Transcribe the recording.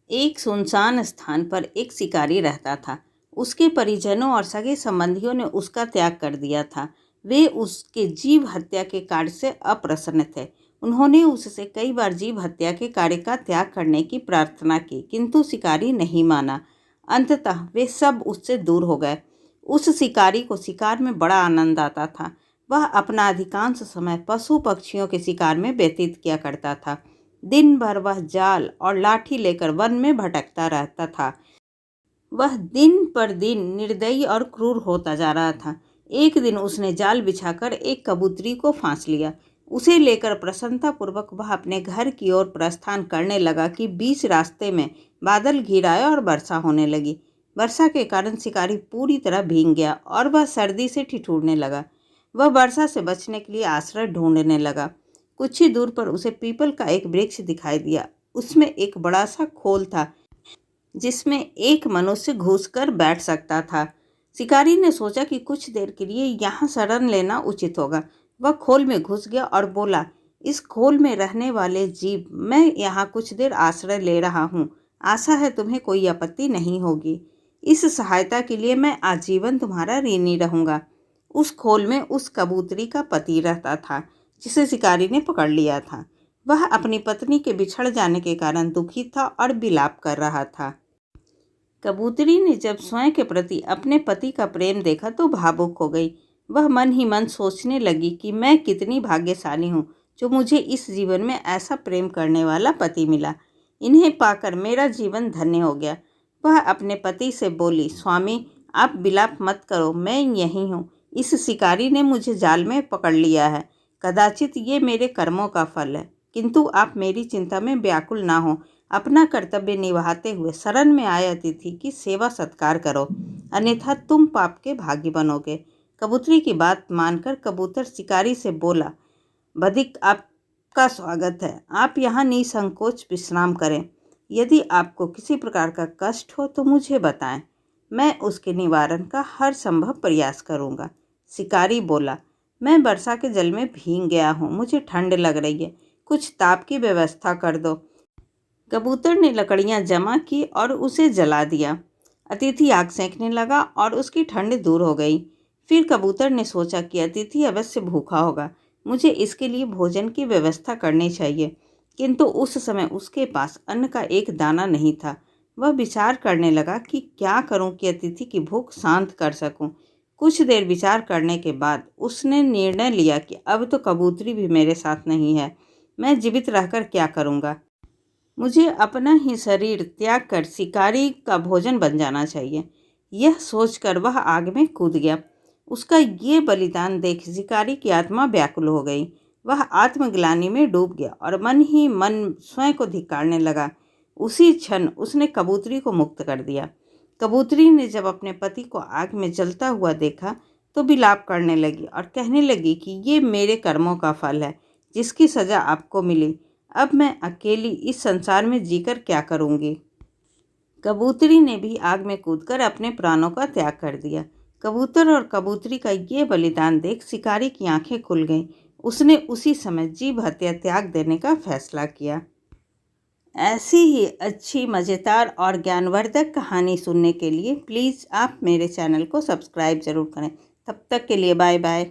एक सुनसान स्थान पर एक शिकारी रहता था। उसके परिजनों और सगे संबंधियों ने उसका त्याग कर दिया था। वे उसके जीव हत्या के कार्य से अप्रसन्न थे। उन्होंने उससे कई बार जीव हत्या के कार्य का त्याग करने की प्रार्थना की, किंतु शिकारी नहीं माना। अंततः वे सब उससे दूर हो गए। उस शिकारी को शिकार में बड़ा आनंद आता था। वह अपना अधिकांश समय पशु पक्षियों के शिकार में व्यतीत किया करता था। दिन भर वह जाल और लाठी लेकर वन में भटकता रहता था। वह दिन पर दिन निर्दयी और क्रूर होता जा रहा था। एक दिन उसने जाल बिछाकर एक कबूतरी को फांस लिया। उसे लेकर प्रसन्नतापूर्वक वह अपने घर की ओर प्रस्थान करने लगा कि बीच रास्ते में बादल घिर आए और वर्षा होने लगी। वर्षा के कारण शिकारी पूरी तरह भीग गया और वह सर्दी से ठिठुरने लगा। वह वर्षा से बचने के लिए आश्रय ढूंढने लगा। कुछ ही दूर पर उसे पीपल का एक वृक्ष दिखाई दिया। उसमें एक बड़ा सा खोल था जिसमें एक मनुष्य घुसकर बैठ सकता था। शिकारी ने सोचा कि कुछ देर के लिए यहाँ शरण लेना उचित होगा। वह खोल में घुस गया और बोला, इस खोल में रहने वाले जीव, मैं यहाँ कुछ देर आश्रय ले रहा हूँ। आशा है तुम्हें कोई आपत्ति नहीं होगी। इस सहायता के लिए मैं आजीवन तुम्हारा ऋणी रहूंगा। उस खोल में उस कबूतरी का पति रहता था जिसे शिकारी ने पकड़ लिया था। वह अपनी पत्नी के बिछड़ जाने के कारण दुखी था और विलाप कर रहा था। कबूतरी ने जब स्वयं के प्रति अपने पति का प्रेम देखा तो भावुक हो गई। वह मन ही मन सोचने लगी कि मैं कितनी भाग्यशाली हूँ जो मुझे इस जीवन में ऐसा प्रेम करने वाला पति मिला। इन्हें पाकर मेरा जीवन धन्य हो गया। वह अपने पति से बोली, स्वामी, आप विलाप मत करो, मैं यहीं हूँ। इस शिकारी ने मुझे जाल में पकड़ लिया है। कदाचित ये मेरे कर्मों का फल है, किंतु आप मेरी चिंता में व्याकुल ना हो। अपना कर्तव्य निभाते हुए शरण में आए अतिथि की सेवा सत्कार करो, अन्यथा तुम पाप के भागी बनोगे। कबूतरी की बात मानकर कबूतर शिकारी से बोला, बधिक, आपका स्वागत है। आप यहाँ निसंकोच विश्राम करें। यदि आपको किसी प्रकार का कष्ट हो तो मुझे बताएं, मैं उसके निवारण का हर संभव प्रयास करूँगा। शिकारी बोला, मैं वर्षा के जल में भीग गया हूँ, मुझे ठंड लग रही है, कुछ ताप की व्यवस्था कर दो। कबूतर ने लकड़ियां जमा की और उसे जला दिया। अतिथि आग सेंकने लगा और उसकी ठंड दूर हो गई। फिर कबूतर ने सोचा कि अतिथि अवश्य भूखा होगा, मुझे इसके लिए भोजन की व्यवस्था करनी चाहिए। किंतु उस समय उसके पास अन्न का एक दाना नहीं था। वह विचार करने लगा कि क्या करूं कि अतिथि की भूख शांत कर सकूं। कुछ देर विचार करने के बाद उसने निर्णय लिया कि अब तो कबूतरी भी मेरे साथ नहीं है, मैं जीवित रहकर क्या करूँगा। मुझे अपना ही शरीर त्याग कर शिकारी का भोजन बन जाना चाहिए। यह सोचकर वह आग में कूद गया। उसका ये बलिदान देख शिकारी की आत्मा व्याकुल हो गई। वह आत्मग्लानि में डूब गया और मन ही मन स्वयं को धिक्कारने लगा। उसी क्षण उसने कबूतरी को मुक्त कर दिया। कबूतरी ने जब अपने पति को आग में जलता हुआ देखा तो विलाप करने लगी और कहने लगी कि ये मेरे कर्मों का फल है, जिसकी सजा आपको मिली। अब मैं अकेली इस संसार में जीकर क्या करूंगी। कबूतरी ने भी आग में कूदकर अपने प्राणों का त्याग कर दिया। कबूतर और कबूतरी का ये बलिदान देख शिकारी की आंखें खुल गईं। उसने उसी समय जीव हत्या त्याग देने का फैसला किया। ऐसी ही अच्छी, मज़ेदार और ज्ञानवर्धक कहानी सुनने के लिए प्लीज़ आप मेरे चैनल को सब्सक्राइब ज़रूर करें। तब तक के लिए बाय बाय।